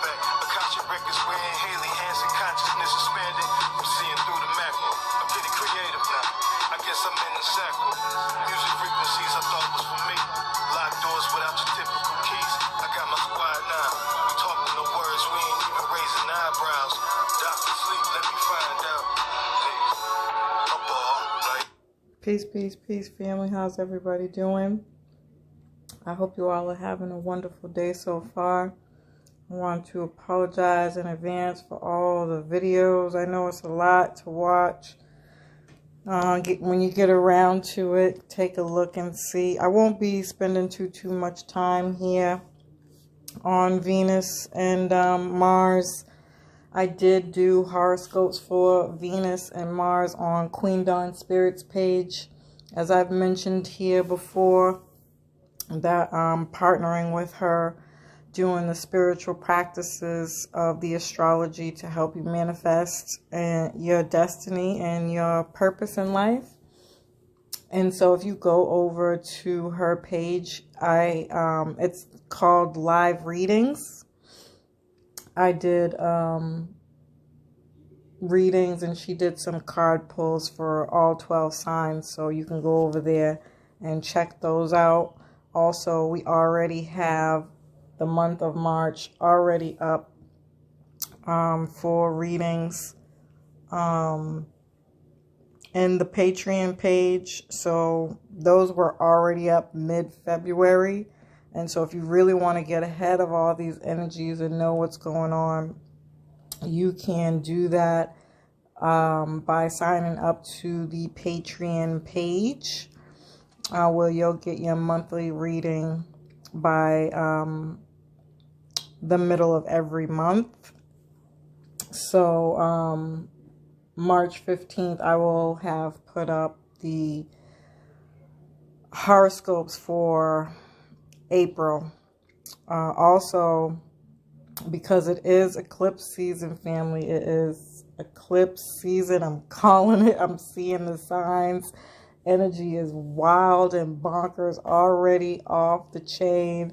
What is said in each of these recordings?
back. Akasha records where inhaling hands and consciousness expanding. I'm seeing through the macro. I'm getting creative now. I guess I'm in the cycle. Music frequencies I thought was for me. Locked doors without your typical keys. I got my squad now. We talking the words, we ain't even raising eyebrows. Doctor sleep, let me find out. Hey, a ball, like. Peace, peace, peace, family. How's everybody doing? I hope you all are having a wonderful day so far. I want to apologize in advance for all the videos. I know it's a lot to watch. When you get around to it, take a look and see. I won't be spending too much time here on Venus and Mars. I did do horoscopes for Venus and Mars on Queen Dawn Spirit's page. As I've mentioned here before, that I'm partnering with her, doing the spiritual practices of the astrology to help you manifest your destiny and your purpose in life. And so if you go over to her page, it's called Live Readings. I did readings, and she did some card pulls for all 12 signs, so you can go over there and check those out. Also, we already have the month of March already up for readings in the Patreon page. So those were already up mid-February. And so if you really want to get ahead of all these energies and know what's going on, you can do that by signing up to the Patreon page, where you'll get your monthly reading by the middle of every month. So March 15th, I will have put up the horoscopes for April. Also, because it is eclipse season, family, it is eclipse season. I'm calling it. I'm seeing the signs. Energy is wild and bonkers, already off the chain.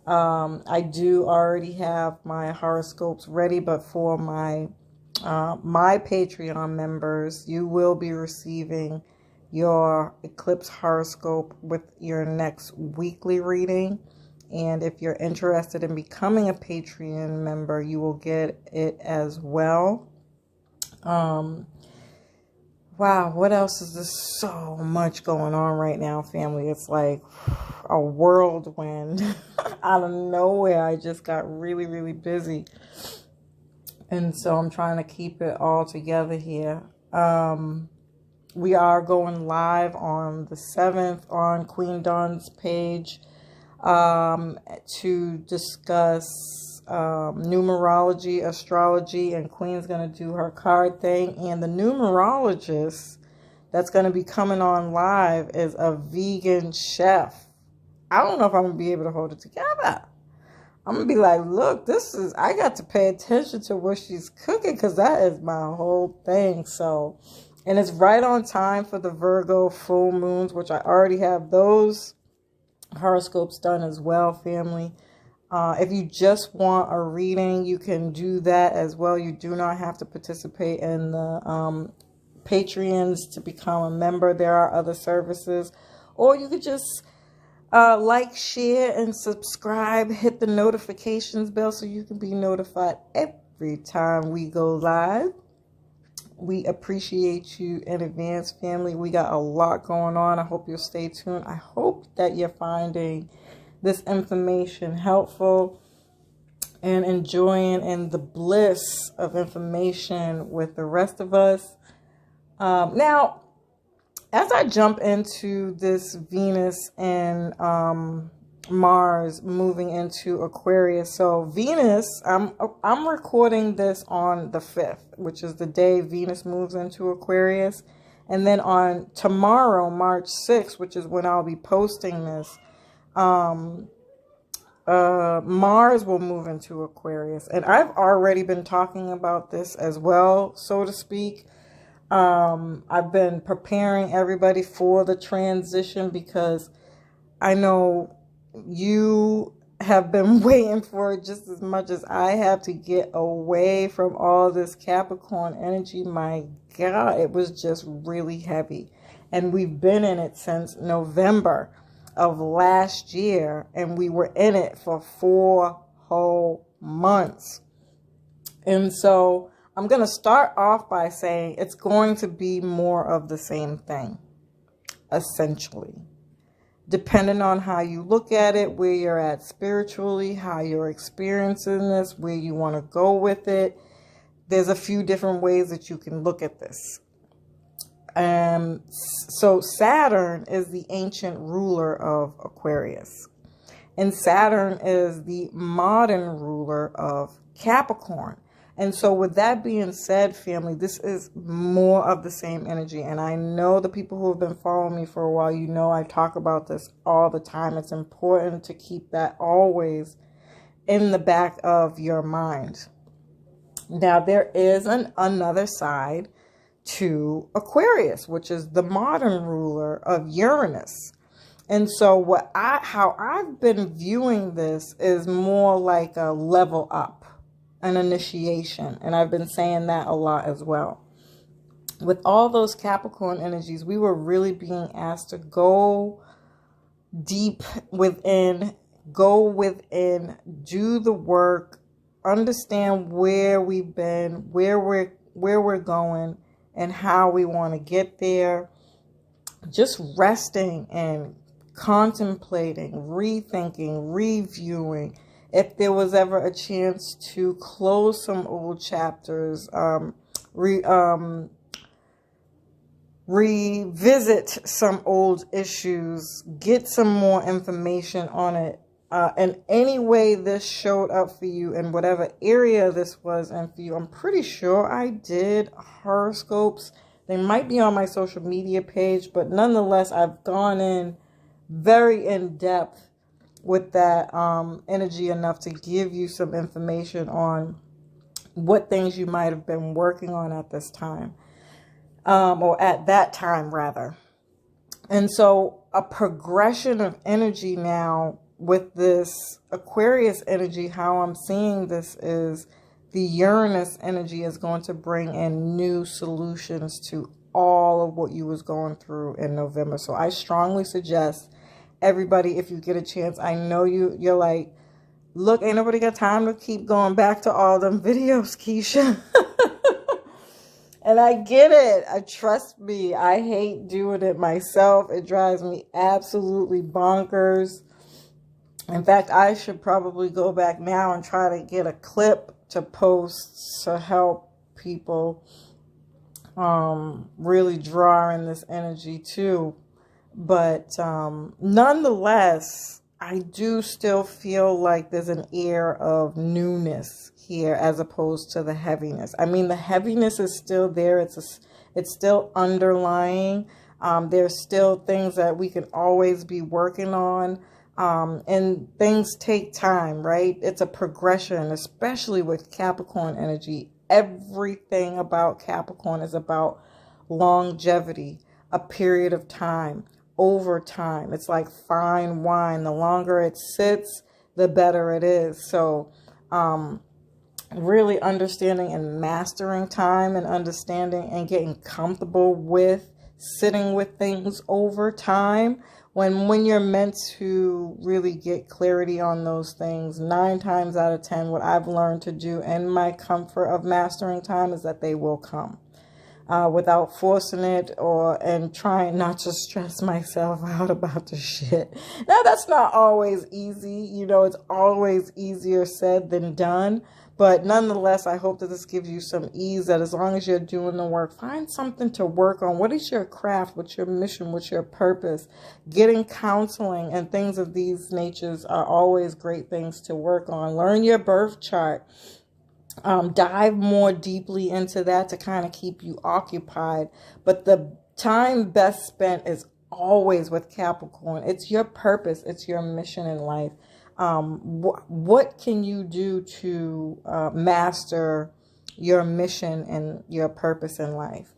I do already have my horoscopes ready, but for my Patreon members, you will be receiving your eclipse horoscope with your next weekly reading. And if you're interested in becoming a Patreon member, you will get it as well. Wow, what else is there? So much going on right now, family. It's like a whirlwind out of nowhere. I just got really busy. And so I'm trying to keep it all together here. We are going live on the 7th on Queen Dawn's page to discuss numerology, astrology, and Queen's going to do her card thing. And the numerologist that's going to be coming on live is a vegan chef. I don't know if I'm going to be able to hold it together. I'm going to be like, look, I got to pay attention to what she's cooking, because that is my whole thing. So, and it's right on time for the Virgo full moons, which I already have those horoscopes done as well, family. If you just want a reading, you can do that as well. You do not have to participate in the Patreons to become a member. There are other services. Or you could just like, share, and subscribe. Hit the notifications bell so you can be notified every time we go live. We appreciate you in advance, family. We got a lot going on. I hope you'll stay tuned. I hope that you're finding this information helpful and enjoying in the bliss of information with the rest of us. Now, as I jump into this Venus and Mars moving into Aquarius, so Venus, I'm recording this on the 5th, which is the day Venus moves into Aquarius, and then on tomorrow, March 6th, which is when I'll be posting this, Mars will move into Aquarius. And I've already been talking about this as well, so to speak. I've been preparing everybody for the transition, because I know you have been waiting for it just as much as I have to get away from all this Capricorn energy. My God, it was just really heavy. And we've been in it since November of last year, and we were in it for 4 whole months. And so I'm going to start off by saying it's going to be more of the same thing, essentially. Depending on how you look at it, where you're at spiritually, how you're experiencing this, where you want to go with it, there's a few different ways that you can look at this. So Saturn is the ancient ruler of Aquarius. And Saturn is the modern ruler of Capricorn. And so with that being said, family, this is more of the same energy. And I know the people who have been following me for a while, you know I talk about this all the time. It's important to keep that always in the back of your mind. Now, there is another side to Aquarius, which is the modern ruler of Uranus. And so how I've been viewing this is more like a level up, an initiation. And I've been saying that a lot as well. With all those Capricorn energies, we were really being asked to go deep within, do the work, understand where we've been, where we're going, and how we want to get there. Just resting and contemplating, rethinking, reviewing. If there was ever a chance to close some old chapters, revisit some old issues, get some more information on it. And any way this showed up for you in whatever area this was in for you, I'm pretty sure I did horoscopes. They might be on my social media page, but nonetheless, I've gone in very in depth with that energy enough to give you some information on what things you might have been working on at this time, or at that time rather. And so a progression of energy now with this Aquarius energy, how I'm seeing this is the Uranus energy is going to bring in new solutions to all of what you was going through in November. So I strongly suggest everybody, if you get a chance, I know you're like, look, ain't nobody got time to keep going back to all them videos, Keisha. And I get it. Trust me, I hate doing it myself. It drives me absolutely bonkers. In fact, I should probably go back now and try to get a clip to post to help people really draw in this energy too. But nonetheless, I do still feel like there's an air of newness here as opposed to the heaviness. I mean, the heaviness is still there. It's still underlying. There's still things that we can always be working on. And things take time, right? It's a progression, especially with Capricorn energy. Everything about Capricorn is about longevity, a period of time, over time. It's like fine wine. The longer it sits, the better it is. So, really understanding and mastering time and understanding and getting comfortable with sitting with things over time. When you're meant to really get clarity on those things, 9 times out of 10, what I've learned to do in my comfort of mastering time is that they will come without forcing it and trying not to stress myself out about the shit. Now, that's not always easy. You know, it's always easier said than done. But nonetheless, I hope that this gives you some ease, that as long as you're doing the work, find something to work on. What is your craft? What's your mission? What's your purpose? Getting counseling and things of these natures are always great things to work on. Learn your birth chart. Dive more deeply into that to kind of keep you occupied. But the time best spent is always with Capricorn. It's your purpose. It's your mission in life. What can you do to master your mission and your purpose in life?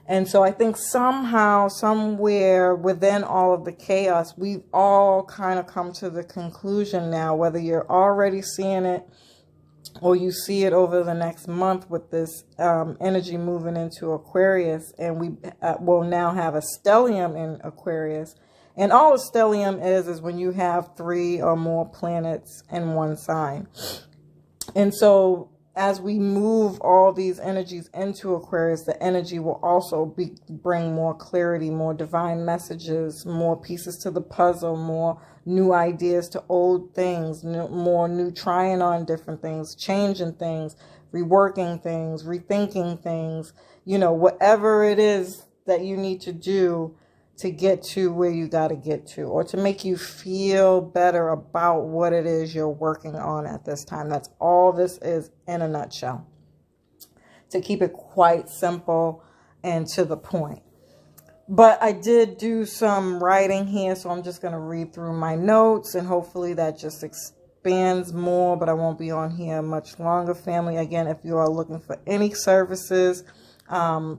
And so I think somehow, somewhere within all of the chaos, we've all kind of come to the conclusion now, whether you're already seeing it or you see it over the next month with this energy moving into Aquarius, and we will now have a stellium in Aquarius. And all a stellium is when you have 3 or more planets in one sign. And so as we move all these energies into Aquarius, the energy will also bring more clarity, more divine messages, more pieces to the puzzle, more new ideas to old things, more new trying on different things, changing things, reworking things, rethinking things, whatever it is that you need to do to get to where you got to get to, or to make you feel better about what it is you're working on at this time. That's all this is in a nutshell, to keep it quite simple and to the point. But I did do some writing here, so I'm just going to read through my notes, and hopefully that just expands more, but I won't be on here much longer, family. Again, if you are looking for any services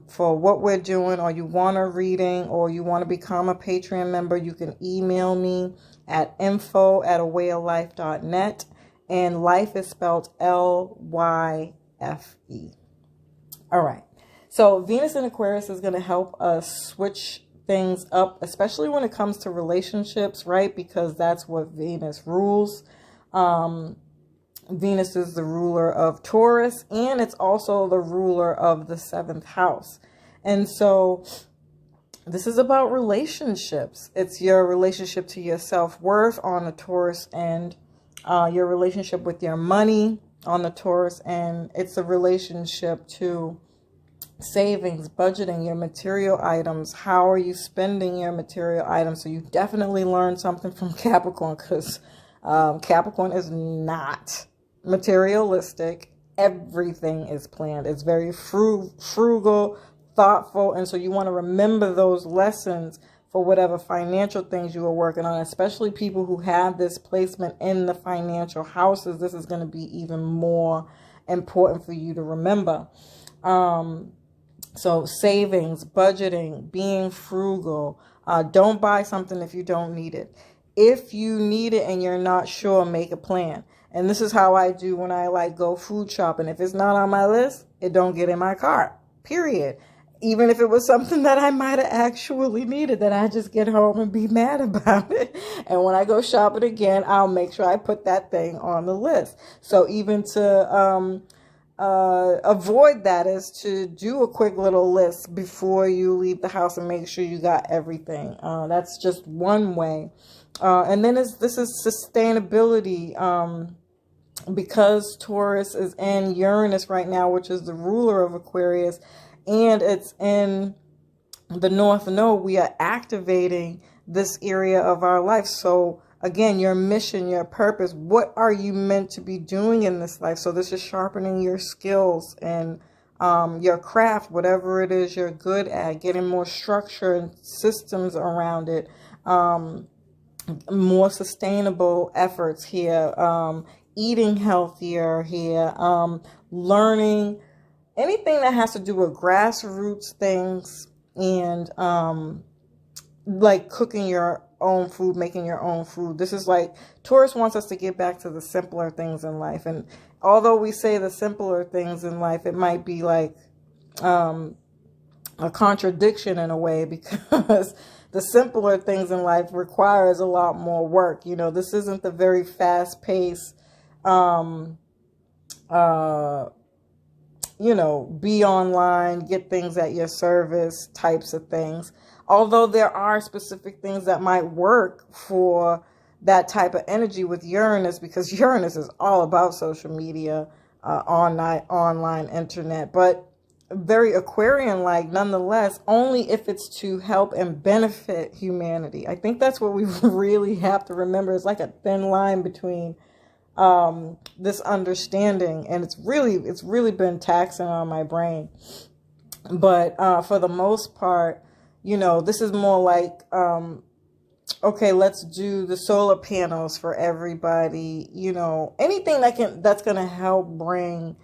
for what we're doing, or you want a reading, or you want to become a Patreon member, you can email me at info@awayoflife.net, and life is spelled Lyfe. All right. So Venus in Aquarius is going to help us switch things up, especially when it comes to relationships, right? Because that's what Venus rules. Venus is the ruler of Taurus, and it's also the ruler of the 7th house. And so this is about relationships. It's your relationship to your self-worth on the Taurus end, your relationship with your money on the Taurus end. It's a relationship to savings, budgeting, your material items. How are you spending your material items? So you definitely learned something from Capricorn, because Capricorn is not materialistic. Everything is planned. It's very frugal, thoughtful, and so you want to remember those lessons for whatever financial things you are working on, especially people who have this placement in the financial houses. This is going to be even more important for you to remember. So savings, budgeting, being frugal. Don't buy something if you don't need it. If you need it and you're not sure, make a plan. And this is how I do when I go food shopping. If it's not on my list, it don't get in my cart, period. Even if it was something that I might have actually needed, then I just get home and be mad about it. And when I go shopping again, I'll make sure I put that thing on the list. So even to avoid that is to do a quick little list before you leave the house and make sure you got everything. That's just one way. And then this is sustainability. Because Taurus is in Uranus right now, which is the ruler of Aquarius, and it's in the North Node, we are activating this area of our life. So again, your mission, your purpose, what are you meant to be doing in this life? So this is sharpening your skills and your craft, whatever it is you're good at, getting more structure and systems around it, more sustainable efforts here, eating healthier here, learning anything that has to do with grassroots things, and like cooking your own food, making your own food. This is Taurus wants us to get back to the simpler things in life. And although we say the simpler things in life, it might be a contradiction in a way, because the simpler things in life requires a lot more work. This isn't the very fast paced, be online, get things at your service types of things. Although there are specific things that might work for that type of energy with Uranus, because Uranus is all about social media, online internet, but very Aquarian-like nonetheless, only if it's to help and benefit humanity. I think that's what we really have to remember. It's like a thin line between this understanding, and it's really been taxing on my brain. But for the most part, this is more okay, let's do the solar panels for everybody, anything that's going to help bring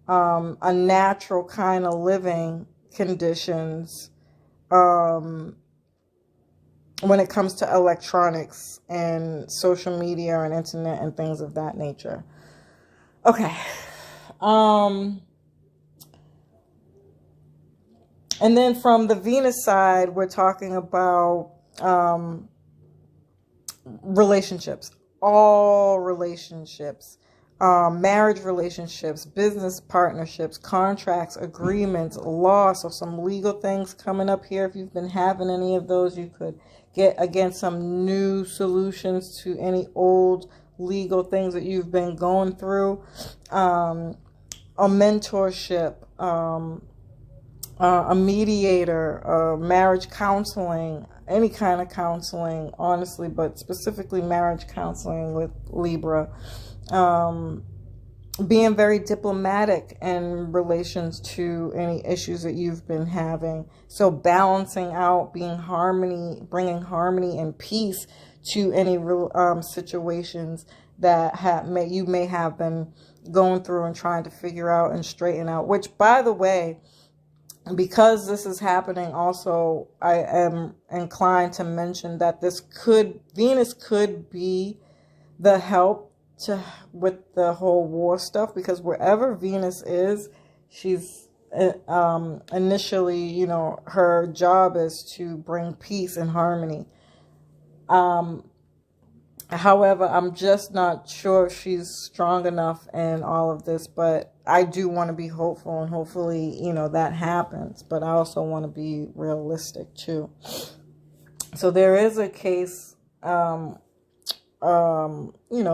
a natural kind of living conditions when it comes to electronics and social media and internet and things of that nature. Okay. And then from the Venus side, we're talking about relationships, all relationships, marriage relationships, business partnerships, contracts, agreements, law. So some legal things coming up here. If you've been having any of those, you could get, again, some new solutions to any old legal things that you've been going through. A mentorship, a mediator, marriage counseling, any kind of counseling, honestly, but specifically marriage counseling with Libra. Being very diplomatic in relations to any issues that you've been having. So balancing out, bringing harmony and peace to any situations that you may have been going through and trying to figure out and straighten out. Which, by the way, because this is happening also, I am inclined to mention that Venus could be the help with the whole war stuff, because wherever Venus is, she's initially, her job is to bring peace and harmony. However, I'm just not sure if she's strong enough in all of this, but I do want to be hopeful, and hopefully, that happens. But I also want to be realistic too. So there is a case,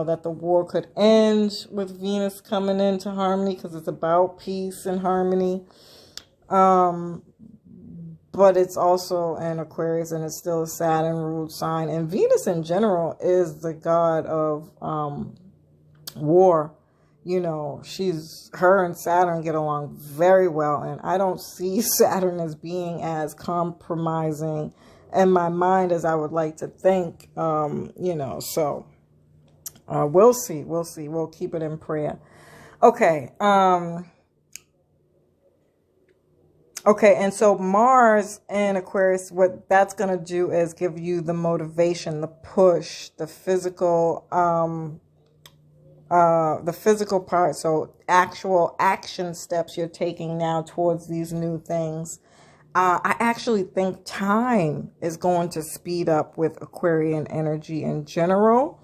that the war could end with Venus coming into harmony, because it's about peace and harmony. But it's also an Aquarius, and it's still a Saturn-ruled sign. And Venus in general is the god of war. Her and Saturn get along very well. And I don't see Saturn as being as compromising in my mind as I would like to think. So we'll see. We'll keep it in prayer. Okay. Okay, and so Mars and Aquarius, what that's going to do is give you the motivation, the push, the physical part. So actual action steps you're taking now towards these new things. I actually think time is going to speed up with Aquarian energy in general.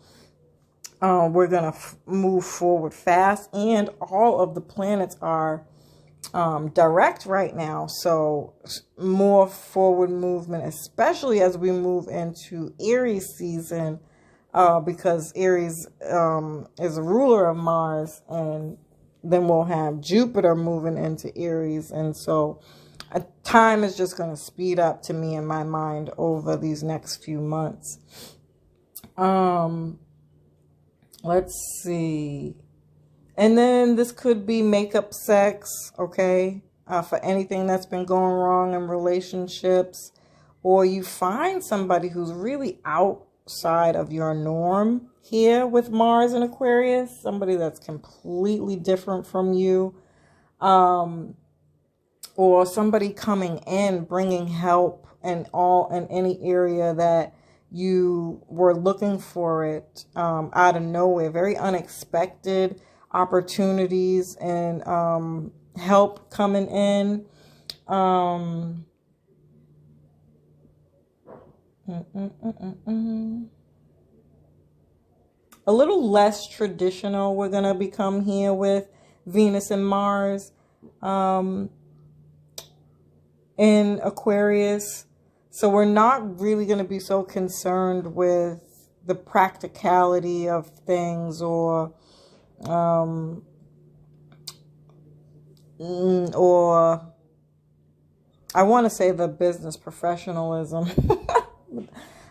We're going to move forward fast, and all of the planets are direct right now, so more forward movement, especially as we move into Aries season, because Aries is a ruler of Mars, and then we'll have Jupiter moving into Aries, and so time is just going to speed up to me in my mind over these next few months. Let's see. And then this could be makeup sex, okay, for anything that's been going wrong in relationships, or you find somebody who's really outside of your norm here with Mars and Aquarius, somebody that's completely different from you, or somebody coming in, bringing help in any area that you were looking for it out of nowhere, very unexpected opportunities and help coming in. A little less traditional we're going to become here with Venus and Mars in Aquarius. So we're not really going to be so concerned with the practicality of things, or I want to say the business professionalism.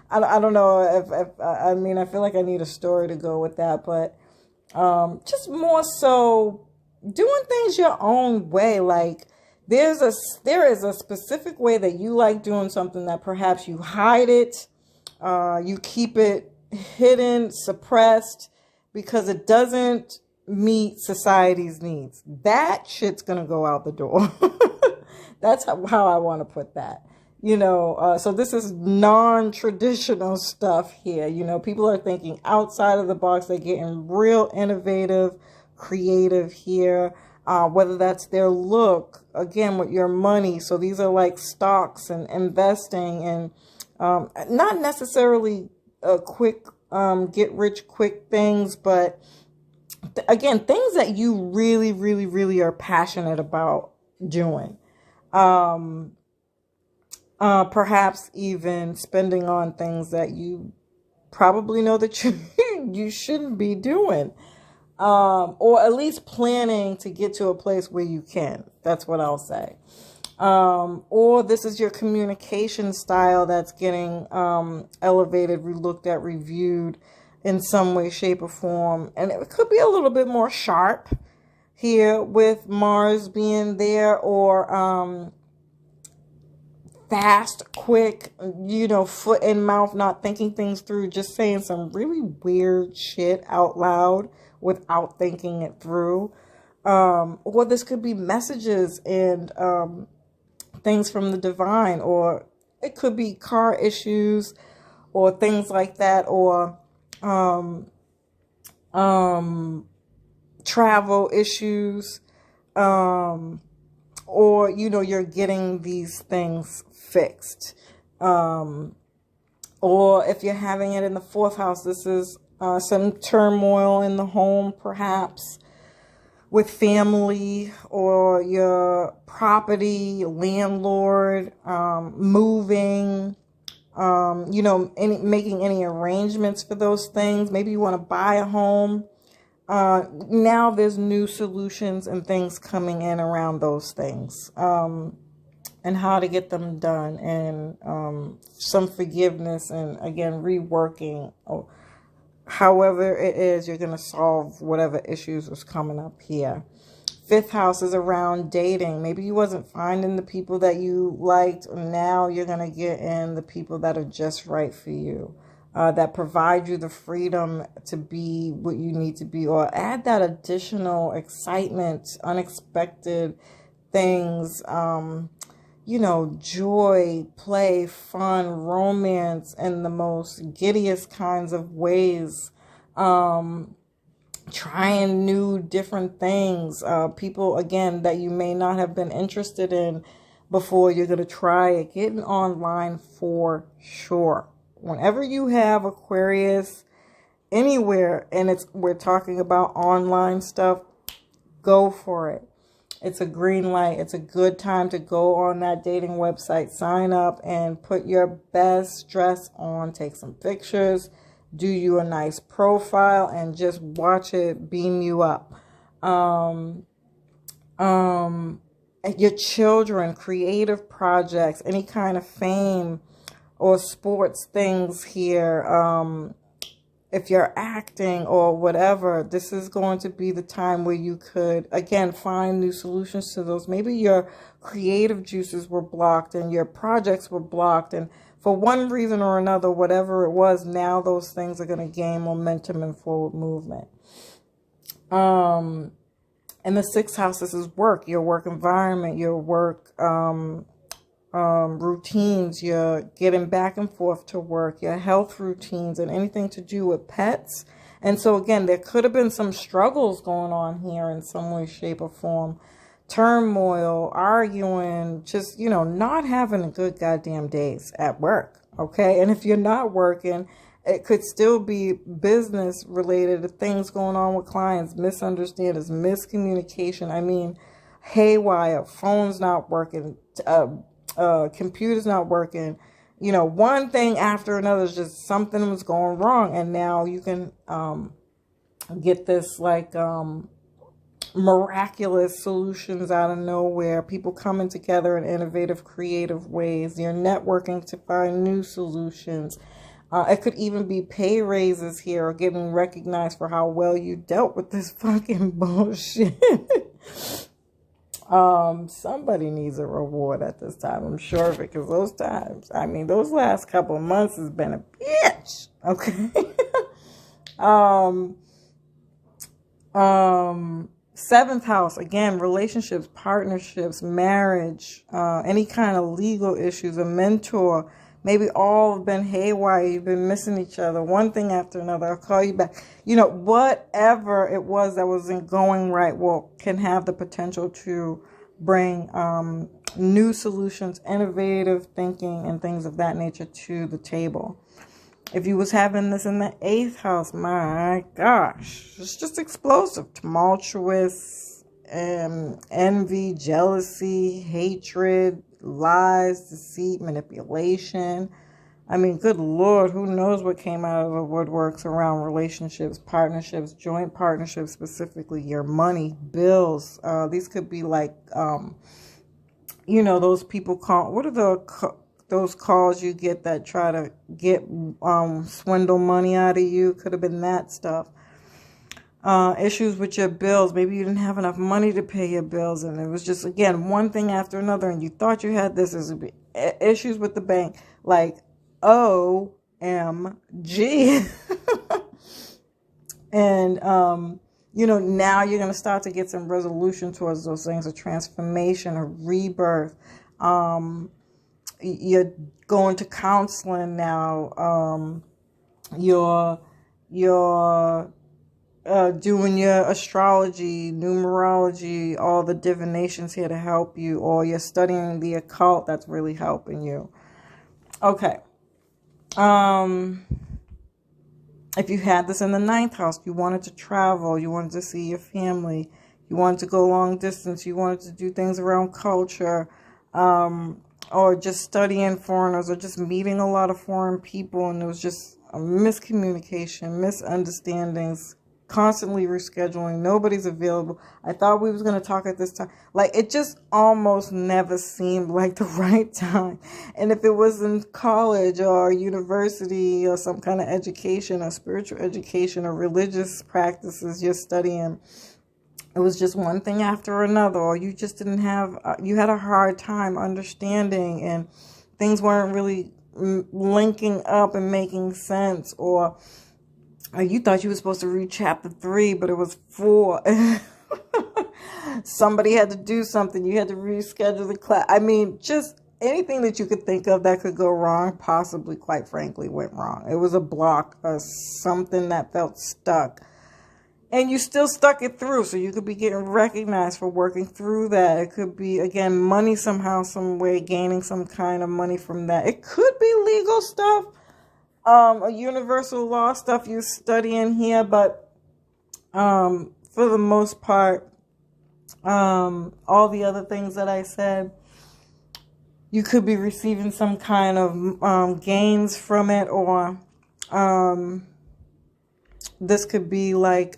I don't know if I mean, I feel like I need a story to go with that, but just more so doing things your own way. Like there is a specific way that you like doing something that perhaps you hide it, you keep it hidden, suppressed, because it doesn't meet society's needs. That shit's gonna go out the door. That's how I want to put that. So this is non-traditional stuff here. People are thinking outside of the box. They're getting real innovative, creative here, whether that's their look, again, with your money. So these are like stocks and investing, and not necessarily quick, get rich quick things, but again, things that you really, really, really are passionate about doing. Perhaps even spending on things that you probably know that you shouldn't be doing. Or at least planning to get to a place where you can. That's what I'll say. Or this is your communication style that's getting elevated, relooked at, reviewed in some way, shape, or form. And it could be a little bit more sharp here with Mars being there, or fast, quick, foot in mouth, not thinking things through, just saying some really weird shit out loud without thinking it through. Or this could be messages and things from the divine, or it could be car issues or things like that, or travel issues, or you're getting these things fixed, or if you're having it in the 4th house, this is some turmoil in the home, perhaps with family or your property, landlord, moving, making any arrangements for those things. Maybe you want to buy a home. Now there's new solutions and things coming in around those things, and how to get them done, and some forgiveness, and again, reworking, or however it is you're going to solve whatever issues is coming up here. 5th house is around dating. Maybe you wasn't finding the people that you liked. Now you're going to get in the people that are just right for you, that provide you the freedom to be what you need to be, or add that additional excitement, unexpected things, joy, play, fun, romance, in the most giddiest kinds of ways, trying new, different things, people, again, that you may not have been interested in before. You're going to try it, getting online for sure. Whenever you have Aquarius anywhere, and we're talking about online stuff, go for it. It's a green light. It's a good time to go on that dating website, sign up, and put your best dress on, take some pictures, do you a nice profile, and just watch it beam you up. Your children, creative projects, any kind of fame or sports things here. If you're acting or whatever, this is going to be the time where you could, again, find new solutions to those. Maybe your creative juices were blocked and your projects were blocked, and for one reason or another, whatever it was, now those things are going to gain momentum and forward movement. And the 6th house, this is work, your work environment, your work routines, you're getting back and forth to work, your health routines, and anything to do with pets. And so again, there could have been some struggles going on here in some way, shape, or form. Turmoil, arguing, just, not having a good goddamn days at work. Okay. And if you're not working, it could still be business related to things going on with clients, misunderstandings, miscommunication. I mean, haywire, phones not working, computer's not working, one thing after another. Is just something was going wrong, and now you can get this like miraculous solutions out of nowhere, people coming together in innovative, creative ways. You're networking to find new solutions. It could even be pay raises here, or getting recognized for how well you dealt with this fucking bullshit. Somebody needs a reward at this time, I'm sure, because those times, those last couple of months has been a bitch. Okay. 7th house, again, relationships, partnerships, marriage, any kind of legal issues, a mentor. Maybe all have been haywire. You've been missing each other, one thing after another. I'll call you back. Whatever it was that wasn't going right, can have the potential to bring new solutions, innovative thinking, and things of that nature to the table. If you was having this in the 8th house, my gosh, it's just explosive, tumultuous, envy, jealousy, hatred, lies, deceit, manipulation. I mean, good Lord, who knows what came out of the woodworks around relationships, partnerships, joint partnerships, specifically your money, bills. These could be like, those people call, what are those calls you get that try to get swindle money out of you? Could have been that stuff. Issues with your bills. Maybe you didn't have enough money to pay your bills, and it was just, again, one thing after another, and you thought you had this. Issues with the bank, like OMG. And now you're going to start to get some resolution towards those things, a transformation, a rebirth. You're going to counseling now. You're doing your astrology, numerology, all the divinations here to help you, or you're studying the occult that's really helping you. Okay. If you had this in the 9th house, you wanted to travel, you wanted to see your family, you wanted to go long distance, you wanted to do things around culture, or just studying foreigners, or just meeting a lot of foreign people, and it was just a miscommunication, misunderstandings, constantly rescheduling, nobody's available. I thought we was going to talk at this time. Like, it just almost never seemed like the right time. And if it was in college or university or some kind of education or spiritual education or religious practices you're studying, it was just one thing after another, or you just didn't have, you had a hard time understanding, and things weren't really linking up and making sense, or you thought you were supposed to read chapter 3, but it was 4. Somebody had to do something. You had to reschedule the class. I mean, just anything that you could think of that could go wrong, possibly, quite frankly, went wrong. It was a block or something that felt stuck. And you still stuck it through, so you could be getting recognized for working through that. It could be, again, money somehow, some way, gaining some kind of money from that. It could be legal stuff, a universal law stuff you're studying here, but for the most part, all the other things that I said, you could be receiving some kind of gains from it, or this could be like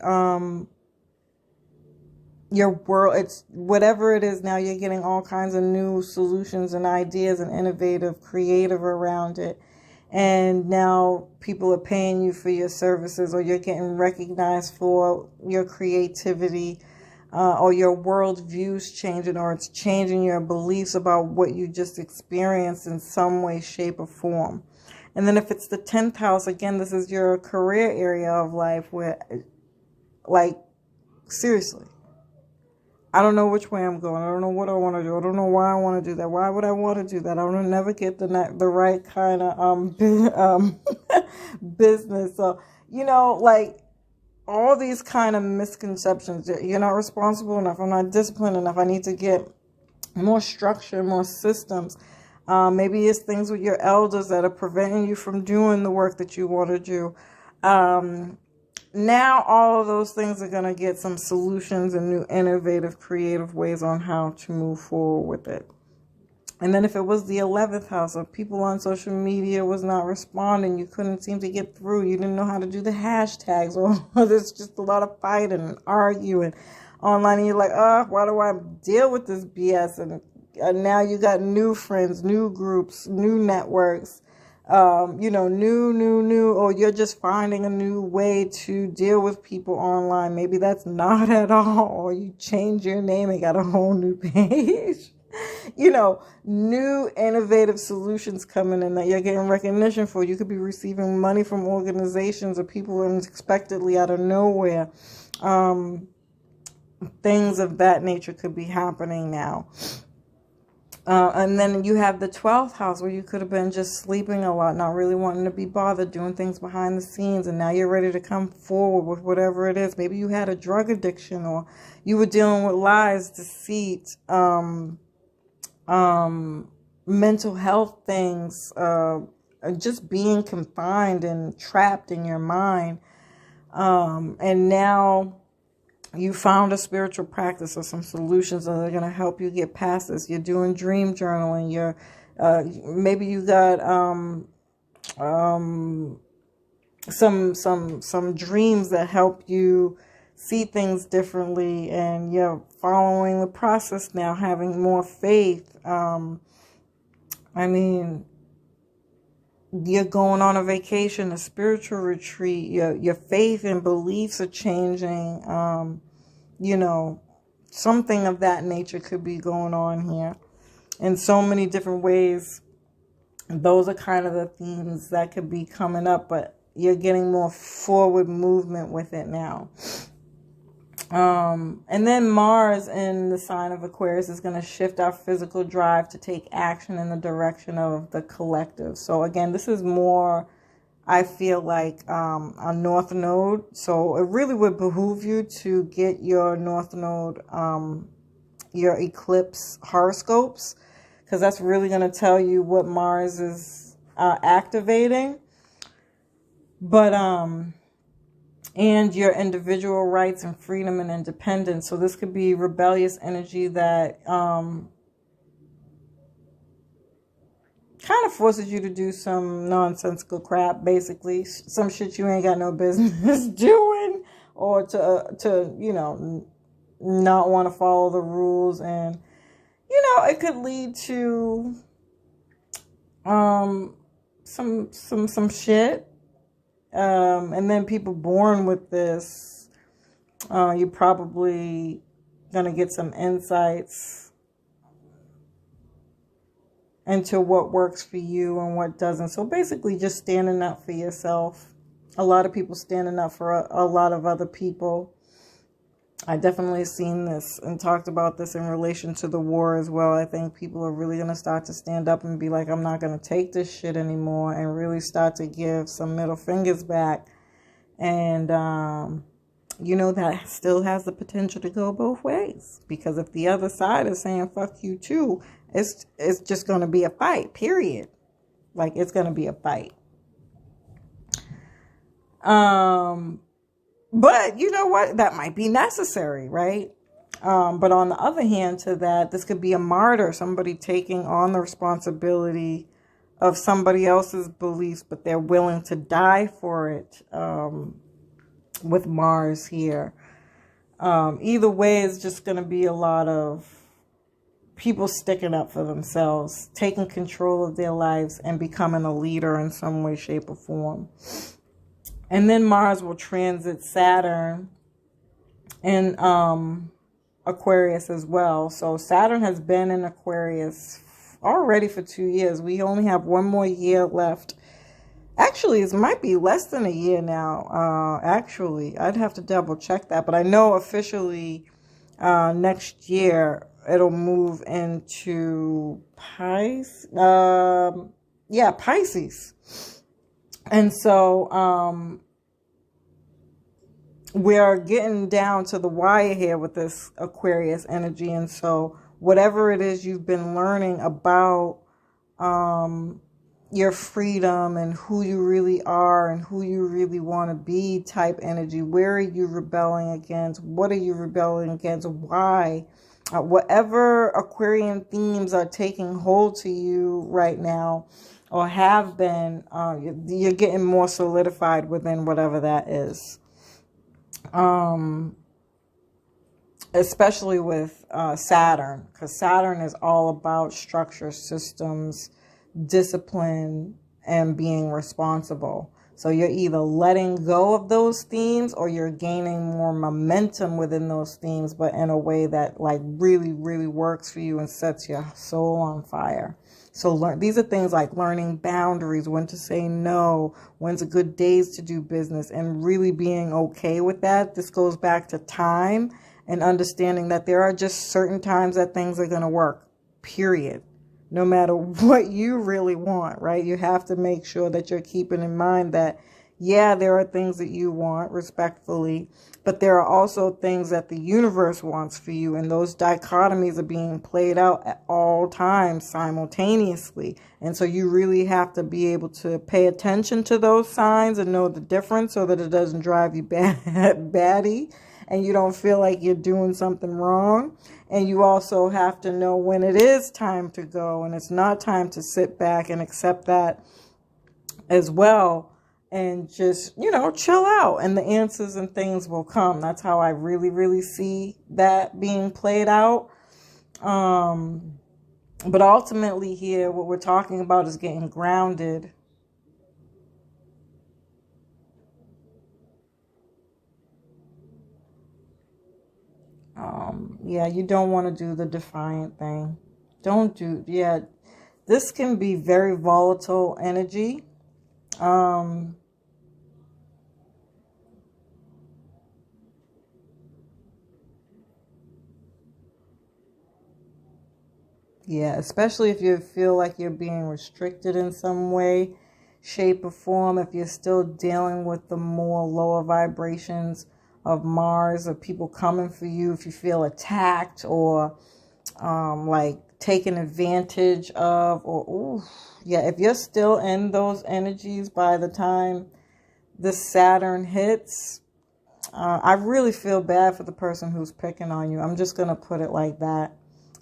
your world, it's whatever it is now, you're getting all kinds of new solutions and ideas and innovative, creative around it. And now people are paying you for your services, or you're getting recognized for your creativity, or your worldview's changing, or it's changing your beliefs about what you just experienced in some way, shape, or form. And then if it's the 10th house, again, this is your career area of life where, like, seriously, I don't know which way I'm going. I don't know what I want to do. I don't know why I want to do that. Why would I want to do that? I will never get the right kind of business. So, like, all these kind of misconceptions. You're not responsible enough. I'm not disciplined enough. I need to get more structure, more systems. Maybe it's things with your elders that are preventing you from doing the work that you want to do. Now all of those things are going to get some solutions and new innovative, creative ways on how to move forward with it. And then if it was the 11th house, or people on social media was not responding, you couldn't seem to get through, you didn't know how to do the hashtags, or there's just a lot of fighting and arguing online, and you're like, why do I deal with this BS? And now you got new friends, new groups, new networks, new, or you're just finding a new way to deal with people online. Maybe that's not at all, or you change your name and got a whole new page. New innovative solutions coming in that you're getting recognition for. You could be receiving money from organizations or people unexpectedly out of nowhere. things of that nature could be happening now. And then you have the 12th house where you could have been just sleeping a lot, not really wanting to be bothered, doing things behind the scenes. And now you're ready to come forward with whatever it is. Maybe you had a drug addiction, or you were dealing with lies, deceit, mental health things, just being confined and trapped in your mind. And now you found a spiritual practice or some solutions that are going to help you get past this. You're doing dream journaling. You're, maybe you got, some dreams that help you see things differently, and you're following the process now, having more faith. I mean, you're going on a vacation, a spiritual retreat. Your faith and beliefs are changing. You know, something of that nature could be going on here in so many different ways. Those are kind of the themes that could be coming up, but you're getting more forward movement with it now. And then Mars in the sign of Aquarius is going to shift our physical drive to take action in the direction of the collective. So again, this is more, I feel like, a North Node. So it really would behoove you to get your North Node, your eclipse horoscopes, because that's really going to tell you what Mars is activating. But, and your individual rights and freedom and independence. So this could be rebellious energy that kind of forces you to do some nonsensical crap, basically. Some shit you ain't got no business doing, or to you know, not want to follow the rules. And, you know, it could lead to some shit. And then people born with this, you're probably going to get some insights into what works for you and what doesn't. So basically just standing up for yourself. A lot of people standing up for a lot of other people. I definitely seen this and talked about this in relation to the war as well. I think people are really going to start to stand up and be like, I'm not going to take this shit anymore, and really start to give some middle fingers back. And, you know, that still has the potential to go both ways, because if the other side is saying, fuck you too, it's just going to be a fight, period. Like, it's going to be a fight. But you know what? That might be necessary, right? But on the other hand to that, this could be a martyr, somebody taking on the responsibility of somebody else's beliefs, but they're willing to die for it, with Mars here. Either way, it's just going to be a lot of people sticking up for themselves, taking control of their lives, and becoming a leader in some way, shape, or form. And then Mars will transit Saturn in Aquarius as well. So Saturn has been in Aquarius already for 2 years. We only have one more year left. Actually, it might be less than a year now. Actually, I'd have to double check that. But I know officially next year it'll move into Pisces. Pisces. And so we're getting down to the wire here with this Aquarius energy. And so whatever it is you've been learning about your freedom and who you really are and who you really want to be type energy, where are you rebelling against? What are you rebelling against? Why? Whatever Aquarian themes are taking hold to you right now, or have been, you're getting more solidified within whatever that is. Especially with Saturn, because Saturn is all about structure, systems, discipline, and being responsible. So you're either letting go of those themes, or you're gaining more momentum within those themes, but in a way that like really, really works for you and sets your soul on fire. So these are things like learning boundaries, when to say no, when's a good days to do business, and really being okay with that. This goes back to time and understanding that there are just certain times that things are going to work, period. No matter what you really want, right? You have to make sure that you're keeping in mind that, yeah, there are things that you want respectfully, but there are also things that the universe wants for you. And those dichotomies are being played out at all times simultaneously. And so you really have to be able to pay attention to those signs and know the difference so that it doesn't drive you batty and you don't feel like you're doing something wrong. And you also have to know when it is time to go and it's not time to sit back and accept that as well. And just, chill out and the answers and things will come. That's how I really, really see that being played out. But ultimately here, what we're talking about is getting grounded. Yeah, you don't want to do the defiant thing. This can be very volatile energy. Yeah, especially if you feel like you're being restricted in some way, shape, or form. If you're still dealing with the more lower vibrations of Mars, or people coming for you, if you feel attacked or like taken advantage of, if you're still in those energies by the time this Saturn hits, I really feel bad for the person who's picking on you. I'm just going to put it like that.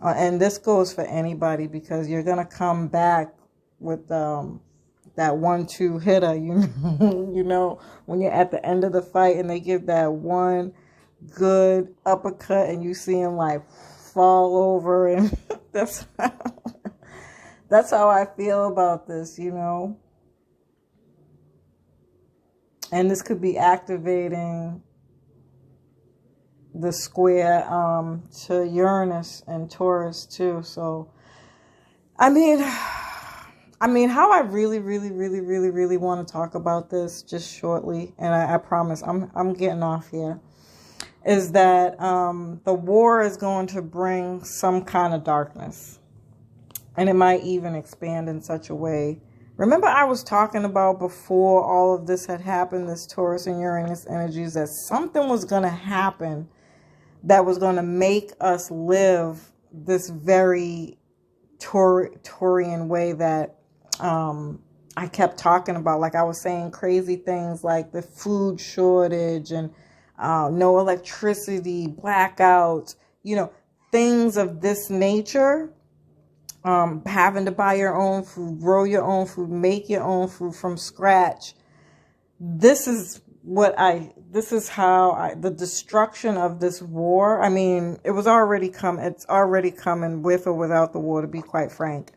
And this goes for anybody, because you're going to come back with that 1-2 hitter, when you're at the end of the fight and they give that one good uppercut and you see him like fall over, and that's how I feel about this, And this could be activating the square to Uranus and Taurus too. So, I mean, how I really, really, really, really, really want to talk about this just shortly, and I promise I'm getting off here, is that the war is going to bring some kind of darkness, and it might even expand in such a way. Remember, I was talking about before all of this had happened, this Taurus and Uranus energies, that something was going to happen that was going to make us live this very Taurian way that I kept talking about. Like I was saying, crazy things like the food shortage and no electricity, blackouts, things of this nature. Having to buy your own food, grow your own food, make your own food from scratch. This is how the destruction of this war. I mean, it's already coming with or without the war, to be quite frank,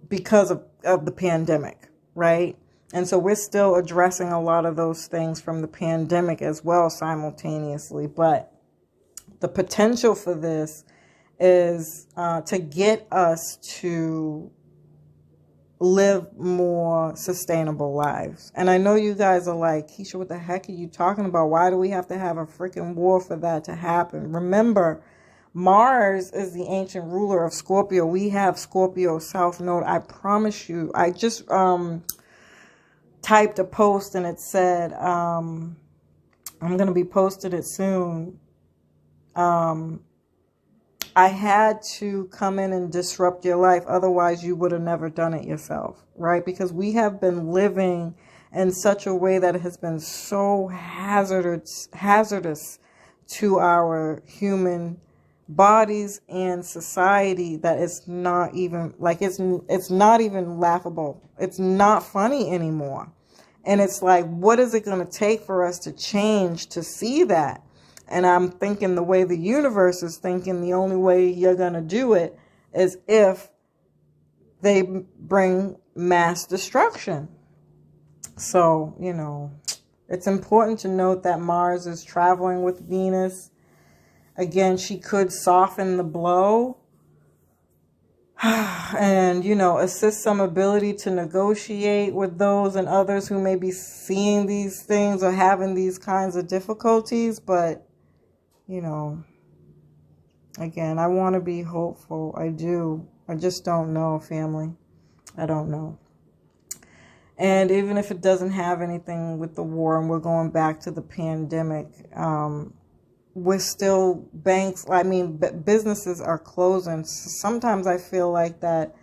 because of the pandemic, right? And so we're still addressing a lot of those things from the pandemic as well simultaneously. But the potential for this is to get us to live more sustainable lives. And I know you guys are like, Keisha, what the heck are you talking about? Why do we have to have a freaking war for that to happen? Remember, Mars is the ancient ruler of Scorpio. We have Scorpio South Node. I promise you. I just typed a post and it said, I'm going to be posting it soon. I had to come in and disrupt your life. Otherwise, you would have never done it yourself, right? Because we have been living in such a way that has been so hazardous to our human bodies and society that it's not even it's not even laughable. It's not funny anymore. And it's like, what is it going to take for us to change to see that? And I'm thinking the way the universe is thinking, the only way you're going to do it is if they bring mass destruction. So, it's important to note that Mars is traveling with Venus. Again, she could soften the blow and, assist some ability to negotiate with those and others who may be seeing these things or having these kinds of difficulties. But you know, again, I want to be hopeful. I do. I just don't know, family. I don't know. And even if it doesn't have anything with the war and we're going back to the pandemic, we're still businesses are closing. Sometimes I feel like that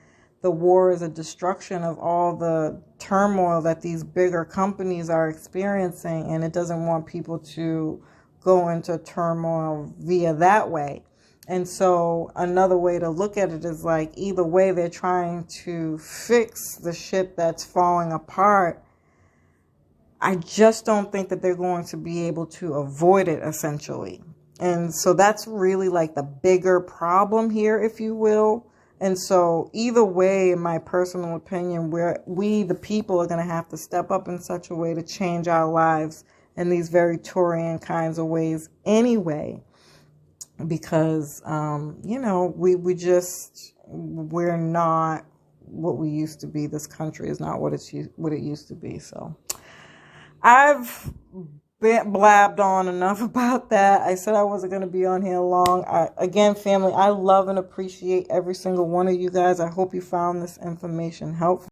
the war is a destruction of all the turmoil that these bigger companies are experiencing, and it doesn't want people to go into turmoil via that way. And so another way to look at it is like, either way, they're trying to fix the shit that's falling apart. I just don't think that they're going to be able to avoid it, essentially. And so that's really like the bigger problem here, if you will. And so either way, in my personal opinion, we, the people, are going to have to step up in such a way to change our lives in these very Turian kinds of ways anyway. Because, you know, we're not what we used to be. This country is not what it used to be. So I've blabbed on enough about that. I said I wasn't going to be on here long. Again, family, I love and appreciate every single one of you guys. I hope you found this information helpful.